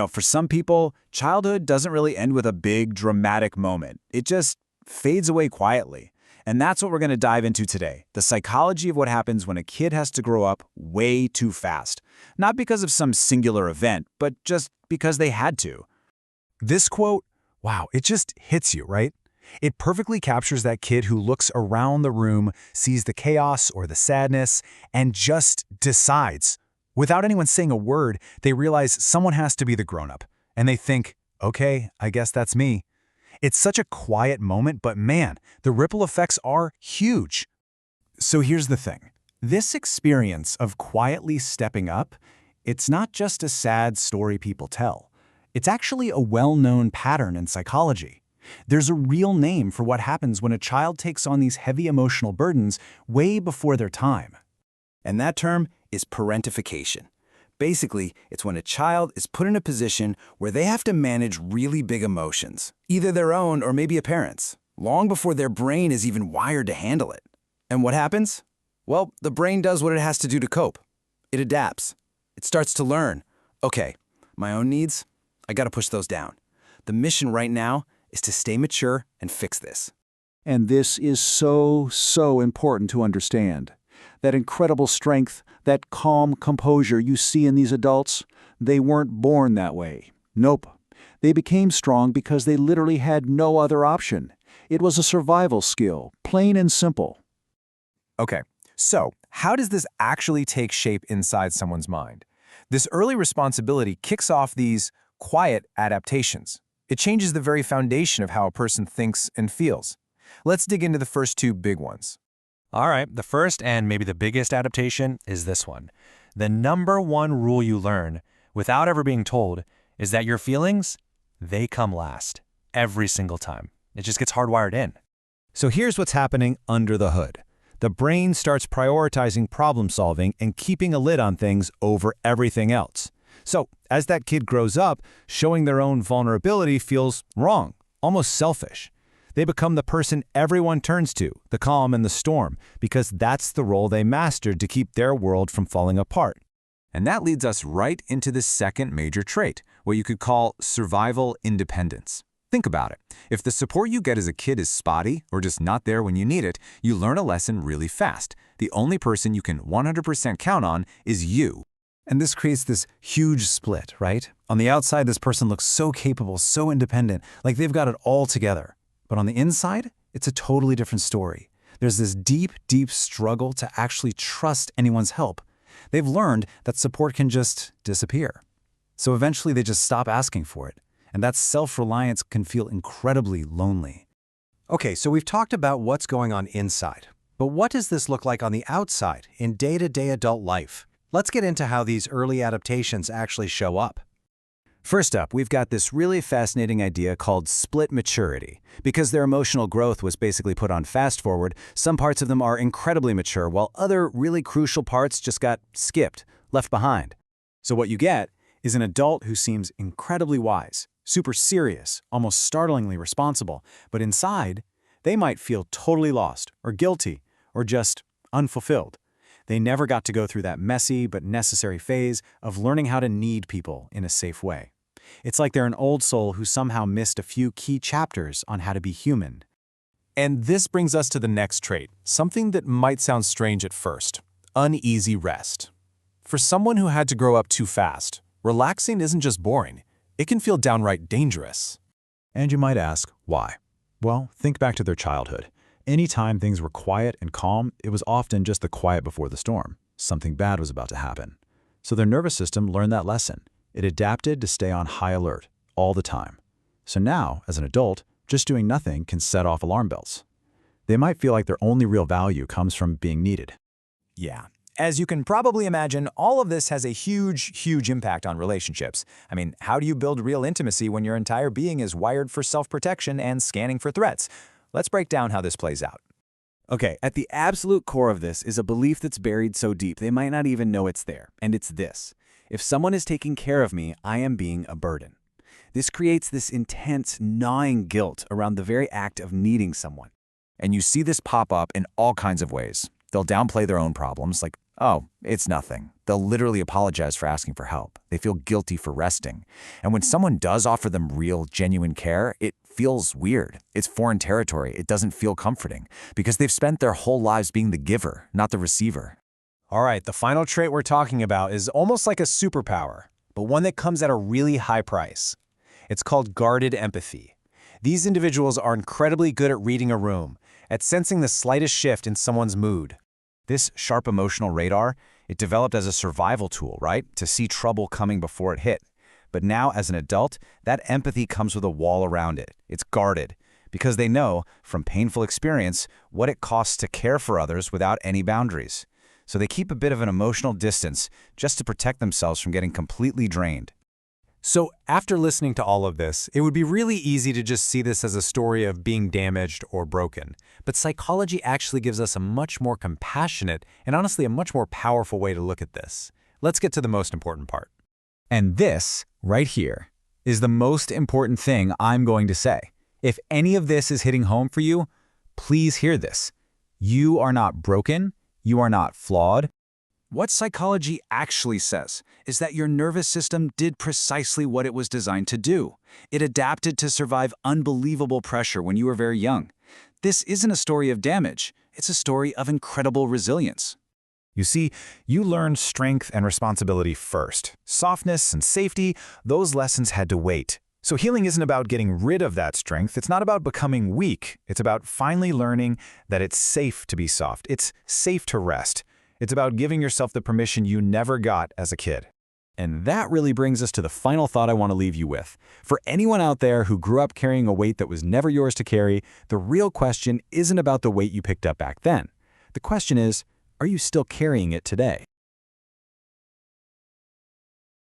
For some people, childhood doesn't really end with a big, dramatic moment. It just fades away quietly. And that's what we're going to dive into today, the psychology of what happens when a kid has to grow up way too fast. Not because of some singular event, but just because they had to. This quote, wow, it just hits you, right? It perfectly captures that kid who looks around the room, sees the chaos or the sadness, and just decides. Without anyone saying a word, they realize someone has to be the grown-up. And they think, okay, I guess that's me. It's such a quiet moment, but man, the ripple effects are huge. So here's the thing. This experience of quietly stepping up, it's not just a sad story people tell. It's actually a well-known pattern in psychology. There's a real name for what happens when a child takes on these heavy emotional burdens way before their time. And that term is parentification. Basically, it's when a child is put in a position where they have to manage really big emotions, either their own or maybe a parent's, long before their brain is even wired to handle it. And what happens? Well, the brain does what it has to do to cope. It adapts. It starts to learn. Okay, my own needs, I gotta push those down. The mission right now is to stay mature and fix this. And this is so important to understand. That incredible strength, that calm composure you see in these adults, they weren't born that way. Nope. They became strong because they literally had no other option. It was a survival skill, plain and simple. Okay, so how does this actually take shape inside someone's mind? This early responsibility kicks off these quiet adaptations. It changes the very foundation of how a person thinks and feels. Let's dig into the first two big ones. All right, the first and maybe the biggest adaptation is this one. The number one rule you learn, without ever being told, is that your feelings, they come last, every single time. It just gets hardwired in. So here's what's happening under the hood. The brain starts prioritizing problem solving and keeping a lid on things over everything else. So as that kid grows up, showing their own vulnerability feels wrong, almost selfish. They become the person everyone turns to, the calm in the storm, because that's the role they mastered to keep their world from falling apart. And that leads us right into the second major trait, what you could call survival independence. Think about it. If the support you get as a kid is spotty or just not there when you need it, you learn a lesson really fast. The only person you can 100% count on is you. And this creates this huge split, right? On the outside, this person looks so capable, so independent, like they've got it all together. But on the inside, it's a totally different story. There's this deep struggle to actually trust anyone's help. They've learned that support can just disappear. So eventually they just stop asking for it. And that self-reliance can feel incredibly lonely. Okay, so we've talked about what's going on inside. But what does this look like on the outside, in day-to-day adult life? Let's get into how these early adaptations actually show up. First up, we've got this really fascinating idea called split maturity. Because their emotional growth was basically put on fast forward, some parts of them are incredibly mature, while other really crucial parts just got skipped, left behind. So what you get is an adult who seems incredibly wise, super serious, almost startlingly responsible, but inside, they might feel totally lost, or guilty, or just unfulfilled. They never got to go through that messy but necessary phase of learning how to need people in a safe way. It's like they're an old soul who somehow missed a few key chapters on how to be human. And this brings us to the next trait, something that might sound strange at first: uneasy rest. For someone who had to grow up too fast, relaxing isn't just boring, it can feel downright dangerous. And you might ask, why? Well, think back to their childhood. Anytime things were quiet and calm, it was often just the quiet before the storm. Something bad was about to happen. So their nervous system learned that lesson. It adapted to stay on high alert all the time. So now, as an adult, just doing nothing can set off alarm bells. They might feel like their only real value comes from being needed. Yeah. As you can probably imagine, all of this has a huge impact on relationships. I mean, how do you build real intimacy when your entire being is wired for self-protection and scanning for threats? Let's break down how this plays out. Okay, at the absolute core of this is a belief that's buried so deep they might not even know it's there, and it's this: if someone is taking care of me, I am being a burden. This creates this intense, gnawing guilt around the very act of needing someone. And you see this pop up in all kinds of ways. They'll downplay their own problems, like, Oh, it's nothing. They'll literally apologize for asking for help. They feel guilty for resting. And when someone does offer them real, genuine care, it feels weird. It's foreign territory. It doesn't feel comforting because they've spent their whole lives being the giver, not the receiver. All right, the final trait we're talking about is almost like a superpower, but one that comes at a really high price. It's called guarded empathy. These individuals are incredibly good at reading a room, at sensing the slightest shift in someone's mood. This sharp emotional radar, it developed as a survival tool, right? To see trouble coming before it hit. But now, as an adult, that empathy comes with a wall around it. It's guarded, because they know, from painful experience, what it costs to care for others without any boundaries. So they keep a bit of an emotional distance just to protect themselves from getting completely drained. So after listening to all of this, it would be really easy to just see this as a story of being damaged or broken. But psychology actually gives us a much more compassionate and honestly a much more powerful way to look at this. Let's get to the most important part. And this, right here, is the most important thing I'm going to say. If any of this is hitting home for you, please hear this. You are not broken. You are not flawed. What psychology actually says is that your nervous system did precisely what it was designed to do. It adapted to survive unbelievable pressure when you were very young. This isn't a story of damage. It's a story of incredible resilience. You see, you learned strength and responsibility first. Softness and safety, those lessons had to wait. So healing isn't about getting rid of that strength. It's not about becoming weak. It's about finally learning that it's safe to be soft. It's safe to rest. It's about giving yourself the permission you never got as a kid. And that really brings us to the final thought I want to leave you with. For anyone out there who grew up carrying a weight that was never yours to carry, the real question isn't about the weight you picked up back then. The question is, are you still carrying it today?